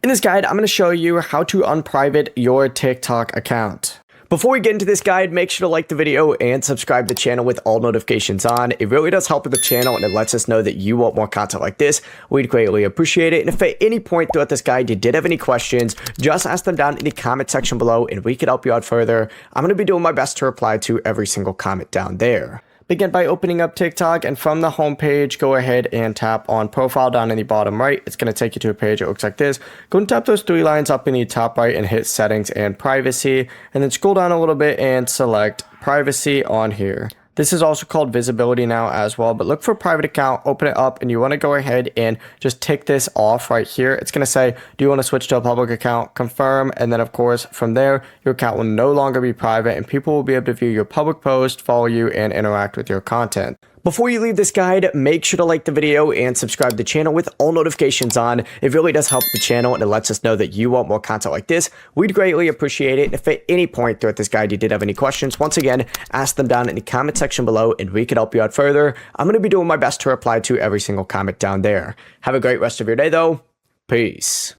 In this guide, I'm going to show you how to unprivate your TikTok account. Before we get into this guide, make sure to like the video and subscribe to the channel with all notifications on. It really does help with the channel and it lets us know that you want more content like this. We'd greatly appreciate it. And if at any point throughout this guide you did have any questions, just ask them down in the comment section below and we could help you out further. I'm going to be doing my best to reply to every single comment down there. Begin by opening up TikTok, and from the home page, go ahead and tap on profile down in the bottom right. It's going to take you to a page that looks like this. Go and tap those three lines up in the top right and hit settings and privacy, and then scroll down a little bit and select privacy on here. This is also called visibility now as well, but look for private account, open it up, and you want to go ahead and just tick this off right here. It's going to say, do you want to switch to a public account? Confirm. And then of course, from there, your account will no longer be private and people will be able to view your public post, follow you, and interact with your content. Before you leave this guide, make sure to like the video and subscribe to the channel with all notifications on. It really does help the channel and it lets us know that you want more content like this. We'd greatly appreciate it. And if at any point throughout this guide you did have any questions, once again, ask them down in the comment section below and we can help you out further. I'm going to be doing my best to reply to every single comment down there. Have a great rest of your day though. Peace.